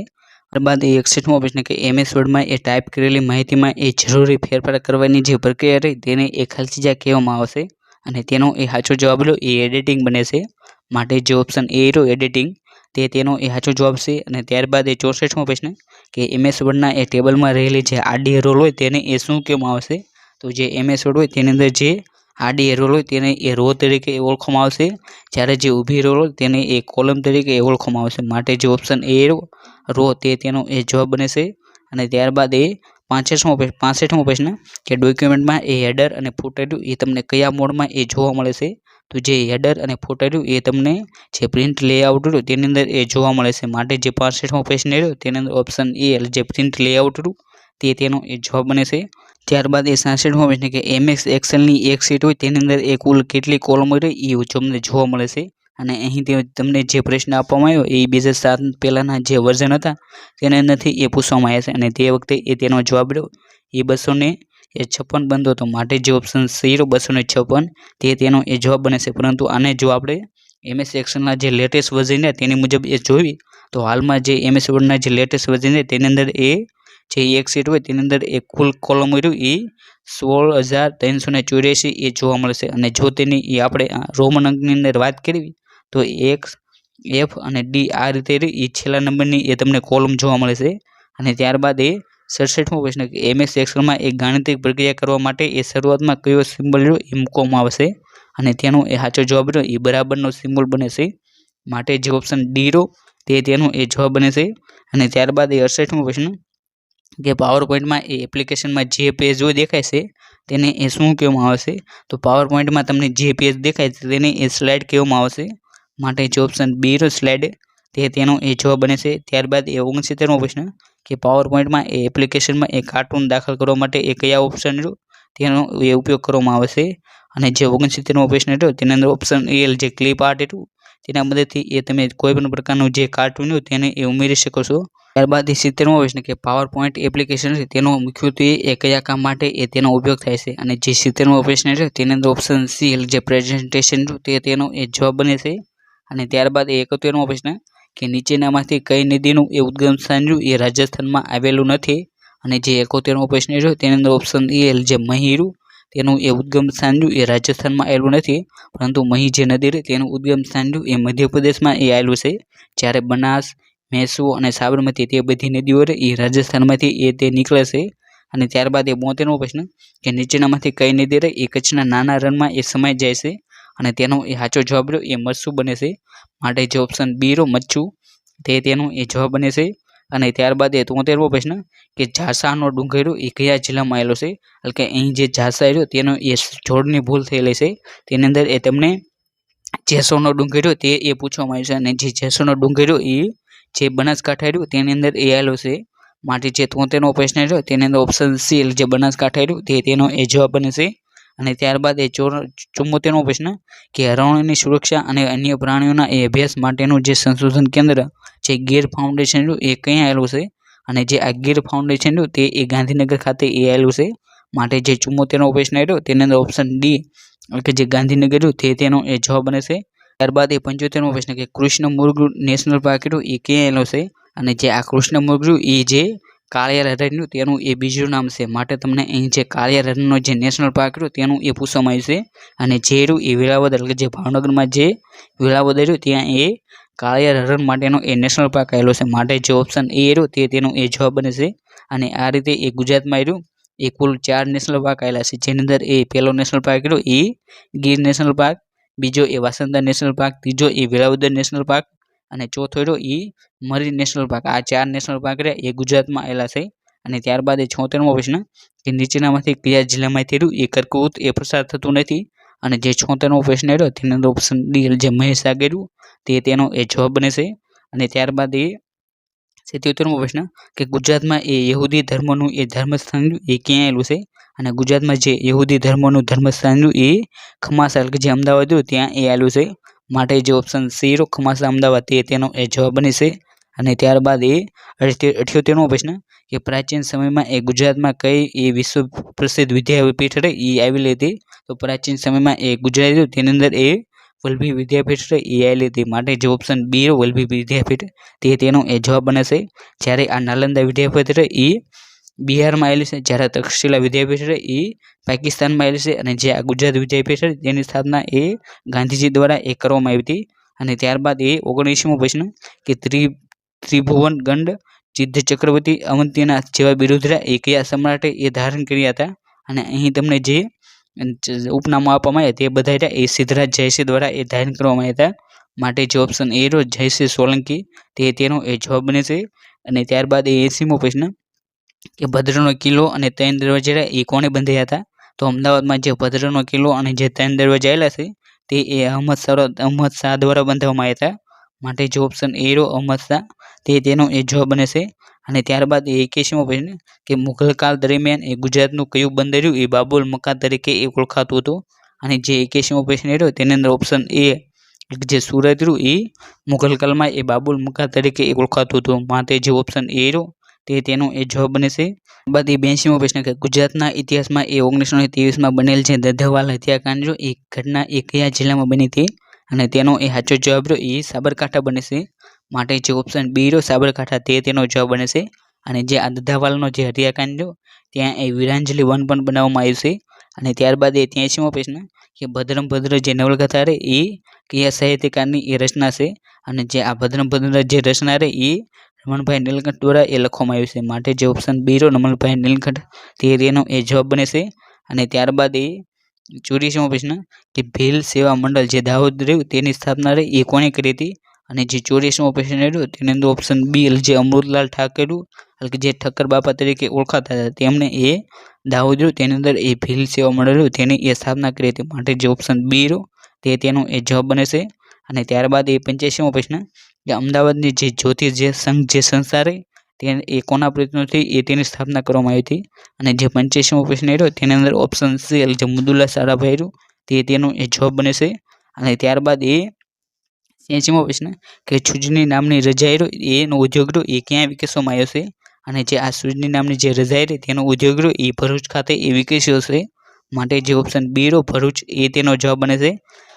ત્યારબાદ એ 61મો પ્રશ્ન કે MS વર્ડમાં એ ટાઈપ કરેલી માહિતીમાં એ જરૂરી ફેરફાર કરવાની જે પ્રક્રિયા રહી તેને એ ખાલી જગ્યા કહેવામાં આવશે, અને તેનો એ સાચો જવાબ રહ્યો એ એડિટિંગ બને છે, માટે જે ઓપ્શન એ રહ્યો એડિટિંગ તેનો એ સાચો જવાબ છે. અને ત્યારબાદ એ 64મો પ્રશ્ન કે MS વર્ડના એ ટેબલમાં રહેલી જે આડી રોલ હોય તેને એ શું કહેવામાં આવશે? તો જે MS વર્ડ હોય તેની અંદર જે આડી રોલ હોય તેને એ રો તરીકે ઓળખવામાં આવશે, જ્યારે જે ઊભી રોલ હોય તેને એ કોલમ તરીકે ઓળખવામાં આવશે, માટે જે ઓપ્શન એ રો તેનો એ જવાબ બને છે. અને ત્યારબાદ એ 65મો પ્રશ્ન કે ડોક્યુમેન્ટમાં એ હેડર અને ફૂટર એ તમને કયા મોડમાં એ જોવા મળે છે? તો જે હેડર અને ફૂટર એ તમને જે પ્રિન્ટ લેઆઉટ રહ્યું તેની અંદર એ જોવા મળે છે, માટે જે 65મો પ્રશ્ન રહ્યો તેની અંદર ઓપ્શન એ જે પ્રિન્ટ લેઆઉટ રહ્યું તેનો એ જવાબ બને છે. ત્યારબાદ એ 66મો પ્રશ્ન કે MS એક્સેલની એક શીટ હોય તેની અંદર એ કુલ કેટલી કોલમ હોય એ તમને જોવા મળે છે, અને અહીં તમને જે પ્રશ્ન આપવામાં આવ્યો એ 2007 પહેલાંના જે વર્ઝન હતા તેની અંદરથી એ પૂછવામાં આવ્યા છે, અને તે વખતે તેનો જવાબ રહ્યો એ 256 બનતો હતો, માટે જે ઓપ્શન સી રહ્યો 256 તેનો એ જવાબ બને છે. પરંતુ આને જો આપણે MS એક્સેલના જે લેટેસ્ટ વર્ઝન તેની મુજબ એ જોઈ તો હાલમાં જે MS વર્ડના જે લેટેસ્ટ વર્ઝન છે તેની અંદર એ જે એક શીટ હોય તેની અંદર એ કુલ કોલમ રહ્યું એ 16384 એ જોવા મળશે, અને જો તેની એ આપણે રોમન અંકની અંદર વાત કરવી તો X F અને D આ રીતે એ છેલ્લા નંબરની એ તમને કોલમ જોવા મળે છે. અને ત્યારબાદ એ 67મો પ્રશ્ન કે MS એક્સેલમાં એક ગાણિતિક પ્રક્રિયા કરવા માટે એ શરૂઆતમાં કયો સિમ્બોલ રહ્યો એ મૂકવામાં આવશે, અને તેનો એ સાચો જવાબ રહ્યો એ બરાબરનો સિમ્બોલ બને છે, માટે જે ઓપ્શન ડી રહ્યો તેનો એ જવાબ બને છે. અને ત્યારબાદ એ 68મો પ્રશ્ન કે પાવર પોઈન્ટમાં એ એપ્લિકેશનમાં જે પેજ હોય દેખાય છે તેને એ શું કહેવામાં આવશે? તો પાવર પોઈન્ટમાં તમને જે પેજ દેખાય છે તેને એ સ્લાઇડ કહેવામાં આવશે, માટે જે ઓપ્શન બી રહ્યો સ્લાઇડ તેનો એ જવાબ બને છે. ત્યારબાદ એ 69મો પ્રશ્ન કે પાવર પોઈન્ટમાં એ એપ્લિકેશનમાં એ કાર્ટૂન દાખલ કરવા માટે એ કયા ઓપ્શન રહ્યો તેનો એ ઉપયોગ કરવામાં આવશે, અને જે 69મો પ્રશ્ન રહ્યો તેની અંદર ઓપ્શન એલ જે ક્લિપ આર્ટ રહ્યું તેના મદદથી એ તમે કોઈ પણ પ્રકારનું જે કાર્ટૂન હોય તેને એ ઉમેરી શકો છો. ત્યારબાદ 70મો પ્રશ્ન કે પાવર પોઈન્ટ એપ્લિકેશન છે તેનો મુખ્યત્વે એ કયા કામ માટે એ તેનો ઉપયોગ થાય છે, અને જે 70મો પ્રશ્ન છે તેની અંદર ઓપ્શન સી જે પ્રેઝન્ટેશન તેનો એ જવાબ બને છે. અને ત્યારબાદ 71મો પ્રશ્ન કે નીચેનામાંથી કઈ નદીનું એ ઉદ્ગમ સ્થાન એ રાજસ્થાનમાં આવેલું નથી, અને જે 71મો પ્રશ્ન છે તેની અંદર ઓપ્શન એ જે મહી તેનું એ ઉદ્ગમ સ્થાન એ રાજસ્થાનમાં આવેલું નથી, પરંતુ મહી જે નદી તેનું ઉદ્ગમ સ્થાન એ મધ્યપ્રદેશમાં એ આવેલું છે, જ્યારે બનાસ મેસુ અને સાબરમતી તે બધી નદીઓ એ રાજસ્થાનમાંથી તે નીકળે છે. અને ત્યારબાદ એ 72મો પ્રશ્ન કે નીચેનામાંથી કઈ નદી એ કચ્છના નાના રણમાં એ સમાઈ જાય છે, અને તેનો એ સાચો જવાબ એ મચ્છુ બને છે, માટે જે ઓપ્શન બી મચ્છુ તેનો એ જવાબ બને છે. અને ત્યારબાદ એ 73મો પ્રશ્ન કે ઝાસાનો ડુંગર એ કયા જિલ્લામાં આવેલો છે? એટલે કે અહીં જે ઝાસા રહ્યો તેનો એ જોડની ભૂલ થયેલી છે. તેની અંદર એ તમને જેસોનો ડુંગર તે એ પૂછવામાં આવ્યું છે, અને જે જેસોનો ડુંગર એ જે બનાસકાંઠા રહ્યું તેની અંદર એ આવેલો છે. માટે જે 73મો પ્રશ્ન રહ્યો તેની અંદર ઓપ્શન સી જે બનાસકાંઠા રહ્યું તેનો એ જવાબ બને છે. અને ત્યારબાદ એ 74મો પ્રશ્ન કે હરણોની સુરક્ષા અને અન્ય પ્રાણીઓના એ અભ્યાસ માટેનું જે સંશોધન કેન્દ્ર જે ગીર ફાઉન્ડેશન રહ્યું એ ક્યાં આવેલું છે? અને જે આ ગીર ફાઉન્ડેશન રહ્યું તે એ ગાંધીનગર ખાતે એ આવેલું છે. માટે જે 74મો પ્રશ્ન રહ્યો તેની અંદર ઓપ્શન ડી કે જે ગાંધીનગર રહ્યું તેનો એ જવાબ બને છે. ત્યારબાદ એ 75મો પ્રશ્ન કે કૃષ્ણમૃગ નેશનલ પાર્ક રહ્યું એ ક્યાં આવેલો છે? અને જે આ કૃષ્ણમૃગ રહ્યું એ જે કાળિયાર હરણનું તેનું એ બીજું નામ છે. માટે તમને અહીં જે કાળિયાર હરણનો જે નેશનલ પાર્ક રહ્યું તેનું એ પૂછવામાં આવ્યું છે. અને જે રહ્યું એ વેળાવદર એટલે જે ભાવનગરમાં જે વેળાવદર રહ્યું ત્યાં એ કાળિયાર હરણ માટેનો એ નેશનલ પાર્ક આવેલો છે. માટે જે ઓપ્શન એ રહ્યું તેનો એ જવાબ બને છે. અને આ રીતે એ ગુજરાતમાં રહ્યું એ કુલ 4 નેશનલ પાર્ક આવેલા છે. જેની અંદર એ પહેલો નેશનલ પાર્ક રહ્યો એ ગીર નેશનલ પાર્ક, બીજો એ વાસંદા નેશનલ પાર્ક, ત્રીજો એ વેળાવદર નેશનલ પાર્ક અને ચોથો રહ્યો એ મરીન નેશનલ પાર્ક. આ 4 નેશનલ પાર્ક રહ્યા એ ગુજરાતમાં આવેલા છે. અને ત્યારબાદ એ 76મો પ્રશ્ન કે નીચેનામાંથી કયા જિલ્લામાંથી રહ્યું એ કર્કવૃત એ પ્રસાર થતું નથી? અને જે 76મો પ્રશ્ન રહ્યો તેની અંદર ઓપ્શન ડી જે મહીસાગર રહ્યું તેનો એ જવાબ બને છે. અને ત્યારબાદ એ 77મો પ્રશ્ન કે ગુજરાતમાં એ યહૂદી ધર્મનું એ ધર્મસ્થાન એ ક્યાં આવેલું છે? અને ગુજરાતમાં જે યહૂદી ધર્મનું ધર્મસ્થાન એ ખમાસા એટલે કે જે અમદાવાદ રહ્યું ત્યાં એ આવેલું છે. માટે જે ઓપ્શન સી રહ્યો ખમાસા અમદાવાદ તેનો એ જવાબ બને છે. અને ત્યારબાદ એ 78મો પ્રશ્ન કે પ્રાચીન સમયમાં એ ગુજરાતમાં કઈ એ વિશ્વ પ્રસિદ્ધ વિદ્યાપીઠ એ આવેલી હતી? તો પ્રાચીન સમયમાં એ ગુજરાત તેની અંદર એ વલ્લભી વિદ્યાપીઠ એ આવેલી હતી. માટે જે ઓપ્શન બી વલ્લભી વિદ્યાપીઠ તેનો એ જવાબ બને છે. જ્યારે આ નાલંદા વિદ્યાપીઠ એ બિહારમાં આવેલી છે, જ્યારે તક્ષશિલા વિદ્યાપીઠ એ પાકિસ્તાનમાં આવેલી છે. અને જે આ ગુજરાત વિદ્યાપીઠ તેની સ્થાપના એ ગાંધીજી દ્વારા એ કરવામાં આવી હતી. અને ત્યારબાદ એ 19મો પ્રશ્ન કે ત્રિભુવન ગંડ, સિદ્ધ ચક્રવર્તી, અવંતીનાથ જેવા બિરુદ એ કયા સમ્રાટે એ ધારણ કર્યા હતા? અને અહીં તમને જે ઉપનામો આપવામાં આવ્યા તે બધા રહ્યા એ સિદ્ધરાજ જયસિંહ દ્વારા એ ધારણ કરવામાં આવ્યા હતા. માટે જે ઓપ્શન એ રહ્યો જયસિંહ સોલંકી તેનો એ જવાબ બને છે. અને ત્યારબાદ એ 80મો પ્રશ્ન કે ભદ્રનો કિલ્લો અને 3 દરવાજા એ કોણે બંધાયા હતા? તો અમદાવાદમાં જે ભદ્રનો કિલ્લો અને જે 3 દરવાજા આવેલા છે તે એ અહમદ શાહ દ્વારા બંધાવવામાં આવ્યા હતા. માટે જે ઓપ્શન એ રહ્યો અહમદ શાહ તેનો એ જવાબ બને છે. અને ત્યારબાદ એ 81મો પ્રશ્ન કે મુઘલ કાળ દરમિયાન એ ગુજરાતનું કયું બંદર રહ્યું એ બાબુલ મક્કા તરીકે એ ઓળખાતું હતું? અને જે 81મો પ્રશ્ન રહ્યો તેની અંદર ઓપ્શન એ જે સુરત રહ્યું એ મુઘલ કાળમાં એ બાબુલ મક્કા તરીકે એ ઓળખાતું હતું. માટે જે ઓપ્શન એ રહ્યો તેનો એ જવાબ બને છે. બાદ એ 82મો પ્રશ્ન કે ગુજરાતના ઇતિહાસમાં એ 1923માં બનેલ જે દધવાલ હત્યાકાંડ એ ઘટના એ કયા જિલ્લામાં બની હતી? અને તેનો એ સાચો જવાબ રહ્યો એ સાબરકાંઠા બને છે. માટે જે ઓપ્શન બી રહ્યો સાબરકાંઠા તેનો જવાબ બને છે. અને જે આ દધાવાલનો જે હત્યાકાંડ રહ્યો ત્યાં એ વીરાંજલી વન પણ બનાવવામાં આવ્યું છે. અને ત્યારબાદ એ 83મો પ્રશ્ન કે ભદ્રમ ભદ્ર જે નવલકથા રહે એ કયા સાહિત્યકારની એ રચના છે? અને જે આ ભદ્રમ ભદ્ર જે રચના રહે એ રમણભાઈ નીલકંઠ દ્વારા એ લખવામાં આવ્યું છે. માટે જે ઓપ્શન બી રહ્યો રમણભાઈ નીલકંઠ તેનો એ જવાબ બને છે. અને ત્યારબાદ એ 84મો પ્રશ્ન કે ભીલ સેવા મંડળ જે દાહોદ રહ્યું તેની સ્થાપના રહી એ કોણે કરી હતી? અને જે 84મો પ્રશ્ન રહ્યો તેની અંદર ઓપ્શન બી જે અમૃતલાલ ઠાકર કે જે ઠક્કર બાપા તરીકે ઓળખાતા હતા તેમણે એ દાહોદ રહ્યું તેની અંદર એ ભીલ સેવા મંડળ રહ્યું તેની એ સ્થાપના કરી હતી. માટે જે ઓપ્શન બી રહ્યો તેનો એ જવાબ બને છે. અને ત્યારબાદ એ 85મો પ્રશ્ન કે અમદાવાદની જે જ્યોતિ જે સંઘ જે સંસ્થા રહી તે એ કોના પ્રયત્નોથી એ તેની સ્થાપના કરવામાં આવી હતી? અને જે 85મો પ્રશ્ન રહ્યો તેની અંદર ઓપ્શન સી જે મુદુલ્લા સારાભાઈ રહ્યું તેનો એ જવાબ બને છે. અને ત્યારબાદ એ 80મો પ્રશ્ન કે છુજની નામની રજાઈ રહ્યો એનો ઉદ્યોગ રહ્યો એ ક્યાં વિકસવામાં આવ્યો છે? અને જે આ સુજની નામની જે રજાઈ રહી તેનો ઉદ્યોગ રહ્યો એ ભરૂચ ખાતે એ વિકસ્યો છે. માટે જે ઓપ્શન બી રહ્યો ભરૂચ તેનો જવાબ બને છે.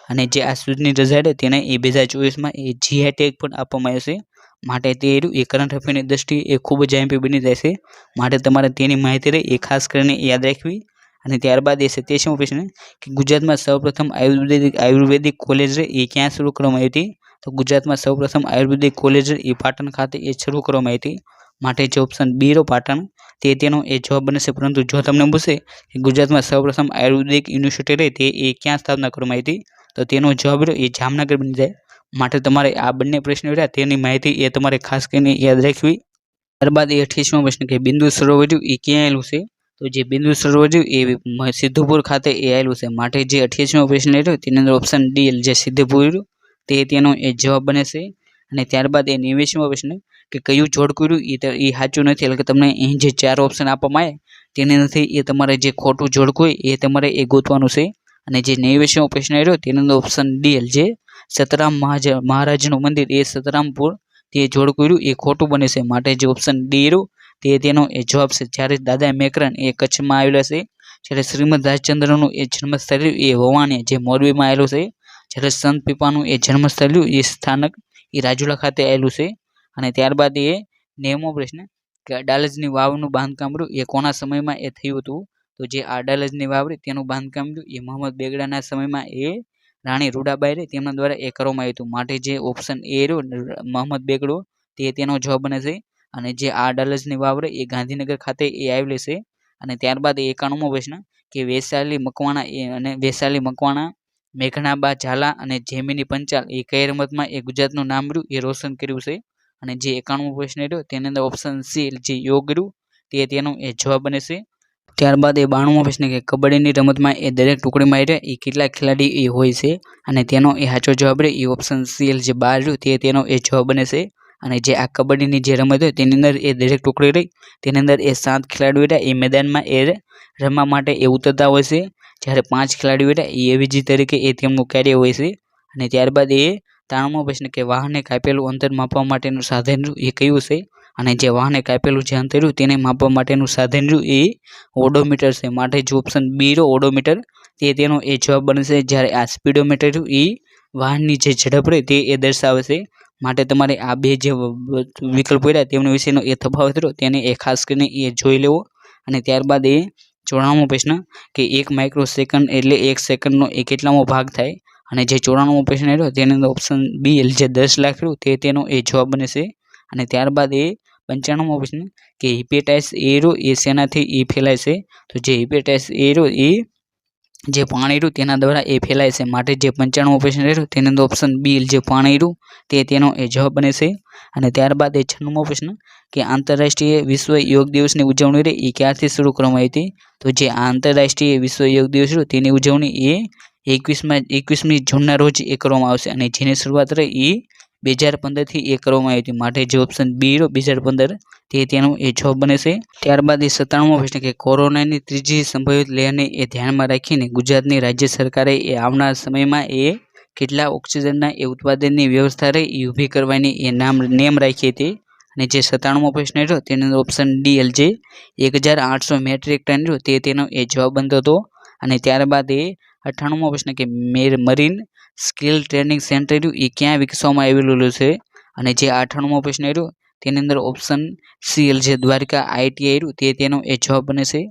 અને જે આ સુજની રજાઈ રહી તેને એ 2024માં એ જીઆઈ ટેગ પણ આપવામાં આવ્યો છે. માટે તે એ કરંટ અફેરની દ્રષ્ટિએ એ ખૂબ જ આઈએમપી બની જાય છે. માટે તમારે તેની માહિતી રહી એ ખાસ કરીને યાદ રાખવી. અને ત્યારબાદ એ 87મો પ્રશ્ન કે ગુજરાતમાં સૌપ્રથમ આયુર્વેદિક કોલેજ એ ક્યાં શરૂ કરવામાં આવી હતી? તો ગુજરાતમાં સૌપ્રથમ આયુર્વેદિક કોલેજ એ પાટણ ખાતે એ શરૂ કરવામાં આવી હતી. માટે જે ઓપ્શન બી રહ્યો પાટણ તેનો એ જવાબ બને છે. પરંતુ જો તમને પૂછે કે ગુજરાતમાં સૌપ્રથમ આયુર્વેદિક યુનિવર્સિટી રહી તે એ ક્યાં સ્થાપના કરવામાં આવી હતી? તો તેનો જવાબ રહ્યો એ જામનગર બની જાય. માટે તમારે આ બંને પ્રશ્નો રહ્યા તેની માહિતી એ તમારે ખાસ કરીને યાદ રાખવી. ત્યારબાદ એ 28મો પ્રશ્ન કે બિંદુ સરોવર રહ્યું એ ક્યાં આવેલું છે? તો જે બિંદુ સરોવર રહ્યું એ સિદ્ધપુર ખાતે એ આવેલું છે, માટે જે 28મો પ્રશ્ન રહ્યો તેની અંદર ઓપ્શન ડી જે સિદ્ધપુર રહ્યું તે તેનો એ જવાબ બને છે. અને ત્યારબાદ એ 29મો પ્રશ્ન કે કયું જોડકું રહ્યું એ સાચું નથી, એટલે કે તમને અહીં જે 4 ઓપ્શન આપવામાં આવે તેની નથી એ તમારે જે ખોટું જોડકું હોય એ તમારે એ ગોતવાનું છે. અને જે 29મો પ્રશ્ન રહ્યો તેની અંદર ઓપ્શન ડી જે સતરામ મહારાજનું મંદિર એ સતરામપુર તે જોડકું રહ્યું એ ખોટું બને છે, માટે જે ઓપ્શન ડી રહ્યું તે તેનો એ જવાબ છે. જ્યારે દાદા મેકરન એ કચ્છમાં આવેલા છે, જ્યારે શ્રીમદ રાજચંદ્રનું એ જન્મસ્થળ રહ્યું એ વવાણિયા જે મોરબીમાં આવેલું છે, જ્યારે સંત પીપાનું એ જન્મસ્થળ રહ્યું એ સ્થાનક એ રાજુલા ખાતે આવેલું છે. અને ત્યારબાદ એ 90મો પ્રશ્ન કે અડાલજની વાવનું બાંધકામ રહ્યું એ કોના સમયમાં એ થયું હતું? તો જે અડાલજની વાવ રહી તેનું બાંધકામ રહ્યું એ મોહમ્મદ બેગડાના સમયમાં એ રાણી રૂડાબાઈ રહી તેમના દ્વારા એ કરવામાં આવ્યું હતું, માટે જે ઓપ્શન એ રહ્યો મોહમ્મદ બેગડો તે તેનો જવાબ બને છે. અને જે આ અડાલજની વાવ રહી એ ગાંધીનગર ખાતે એ આવેલી છે. અને ત્યારબાદ 91મો પ્રશ્ન કે વૈશાલી મકવાણા મેઘનાબા ઝાલા અને જેમિની પંચાલ એ કઈ રમતમાં એ ગુજરાતનું નામ રહ્યું એ રોશન કર્યું છે? અને જે 91મો પ્રશ્ન રહ્યો તેની અંદર ઓપ્શન સી જે યોગ રહ્યું તે તેનો એ જવાબ બને છે. ત્યારબાદ એ 92મો પ્રશ્ન કે કબડ્ડીની રમતમાં એ દરેક ટુકડીમાં એ કેટલા ખેલાડી એ હોય છે? અને તેનો એ સાચો જવાબ રહે એ ઓપ્શન સી જે 12 રહ્યું તે તેનો એ જવાબ બને છે. અને જે આ કબડ્ડીની જે રમત હોય તેની અંદર એ દરેક ટુકડી રહી તેની અંદર એ 7 ખેલાડીઓ રહ્યા એ મેદાનમાં એ રમવા માટે એ ઉતરતા હોય છે, જ્યારે 5 ખેલાડીઓ રહ્યા એ એવીજી તરીકે એ તેમનું કાર્ય હોય છે. અને ત્યારબાદ એ 93મો પ્રશ્ન કે વાહને કાપેલું અંતર માપવા માટેનું સાધન એ કયું છે? અને જે વાહને કાપેલું જે અંતર રહ્યું તેને માપવા માટેનું સાધન રહ્યું એ ઓડોમીટર છે, માટે જે ઓપ્શન બી રહ્યો ઓડોમીટર તે તેનો એ જવાબ બનશે. જ્યારે આ સ્પીડોમીટર રહ્યું એ વાહનની જે ઝડપ રહે તે એ દર્શાવે છે, માટે તમારે આ બે જે વિકલ્પ રહ્યા તેમના વિશેનો એ તફાવત રહ્યો તેને એ ખાસ કરીને એ જોઈ લેવો. અને ત્યારબાદ એ 94મો પ્રશ્ન કે 1 માઇક્રો સેકન્ડ એટલે 1 સેકન્ડનો એ કેટલામો ભાગ થાય? અને જે 94મો પ્રશ્ન રહ્યો તેની અંદર ઓપ્શન બી જે 10 લાખ રહ્યું તે તેનો એ જવાબ બને છે. અને ત્યારબાદ એ 95મો પ્રશ્ન કે હિપેટાઇટિસ એ રહ્યો એ શેનાથી એ ફેલાય છે? તો જે હિપેટાઇટિસ એ રહ્યો એ જે પાણી રહ્યું તેના દ્વારા એ ફેલાય છે, માટે જે 95મો પ્રશ્ન રહ્યો તેની અંદર ઓપ્શન બી જે પાણી રહ્યું તે તેનો એ જવાબ બને છે. અને ત્યારબાદ એ 96મો પ્રશ્ન કે આંતરરાષ્ટ્રીય વિશ્વ યોગ દિવસની ઉજવણી રહી એ ક્યારથી શરૂ કરવામાં આવી હતી? તો જે આંતરરાષ્ટ્રીય વિશ્વ યોગ દિવસ રહ્યો તેની ઉજવણી એ 21મી જૂનના રોજ એ કરવામાં આવશે, અને જેની શરૂઆત રહી એ 2015થી એ કરવામાં આવી હતી, માટે જે ઓપ્શન બી રહ્યો 2015 તે તેનો એ જવાબ બને છે. ત્યારબાદ એ 97મો પ્રશ્ન કે કોરોનાની ત્રીજી સંભવિત લહેરને એ ધ્યાનમાં રાખીને ગુજરાતની રાજ્ય સરકારે એ આવનાર સમયમાં એ કેટલા ઓક્સિજનના એ ઉત્પાદનની વ્યવસ્થા રહી એ ઊભી કરવાની એ નેમ રાખી હતી? અને જે 97મો પ્રશ્ન રહ્યો તેની અંદર ઓપ્શન ડી જે 1800 મેટ્રિક ટન રહ્યો તે તેનો એ જવાબ બનતો હતો. અને ત્યારબાદ એ 98મો પ્રશ્ન કે મરીન સ્કિલ ટ્રેનિંગ સેન્ટર રહ્યું એ ક્યાં વિકસાવવામાં આવેલું છે? અને જે 98મો પ્રશ્ન રહ્યો તેની અંદર ઓપ્શન સી જે દ્વારકા ITI રહ્યું તે તેનો એ જવાબ બને છે.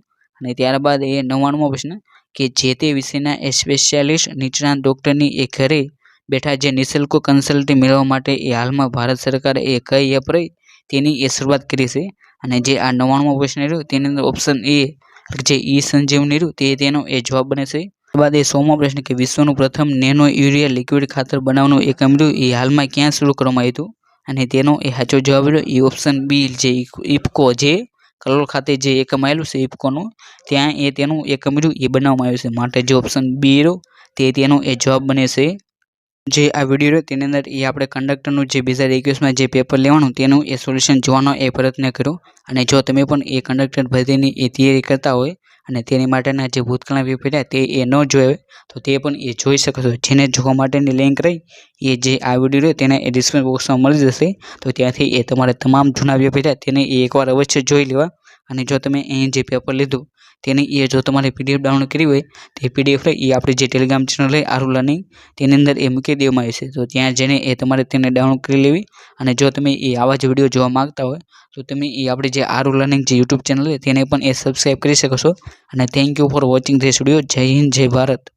અને ત્યારબાદ એ 99મો પ્રશ્ન કે જે તે વિષયના એ સ્પેશિયાલિસ્ટ નિષ્ણાત ડૉક્ટરની એ ઘરે બેઠા જે નિઃશુલ્ક કન્સલ્ટિંગ મેળવવા માટે એ હાલમાં ભારત સરકારે એ કઈ એપ રહી તેની એ શરૂઆત કરી છે? અને જે આ 99મો પ્રશ્ન રહ્યો તેની અંદર ઓપ્શન એ જે સંજીવની રહ્યું તે તેનો એ જવાબ બને છે. ત્યારબાદ એ 100મો પ્રશ્ન કે વિશ્વનું પ્રથમ નેનો યુરિયા લિક્વિડ ખાતર બનાવવાનું એકમ રહ્યું એ હાલમાં ક્યાં શરૂ કરવામાં આવ્યું હતું? અને તેનો એ સાચો જવાબ રહ્યો એ ઓપ્શન બી જે ઇફકો જે કલોલ ખાતે જે એકમ આવેલું છે ઇફકોનું ત્યાં એ તેનું એકમ રહ્યું એ બનાવવામાં આવ્યું છે, માટે જે ઓપ્શન બી રહ્યો તે તેનો એ જવાબ બને છે. જે આ વિડીયો રહ્યો તેની અંદર એ આપણે કંડક્ટરનું જે 2021માં જે પેપર લેવાનું તેનું એ સોલ્યુશન જોવાનો એ પ્રયત્ન કર્યો. અને જો તમે પણ એ કંડક્ટર ભરતીની એ તૈયારી કરતા હોય અને તેની માટેના જે ભૂતકાળના પેપર રહ્યા તે એ ન જોયો તો તે પણ એ જોઈ શકો છો. જેને જોવા માટેની લિંક રહી એ જે આ વિડીયો રહ્યો તેને એ ડિસ્ક્રિપ્શન બોક્સમાં મળી જશે, તો ત્યાંથી એ તમારે તમામ જૂના પેપર રહ્યા તેને એ એકવાર અવશ્ય જોઈ લેવા. અને જો તમે અહીં જે પેપર લીધું તેની એ જો તમારે PDF ડાઉનલોડ કરી હોય તે PDF એ આપણી જે ટેલિગ્રામ ચેનલ છે આરુ લર્નિંગ તેની અંદર એ મૂકી દેવામાં આવે છે, તો ત્યાં જઈને એ તમારે તેને ડાઉનલોડ કરી લેવી. અને જો તમે એ આવા જ વિડીયો જોવા માગતા હોય તો તમે એ આપણી જે આરુ લર્નિંગ જે YouTube ચેનલ છે તેને પણ એ સબસ્ક્રાઈબ કરી શકો છો. અને thank you for watching this video. જય હિન્દ, જય ભારત.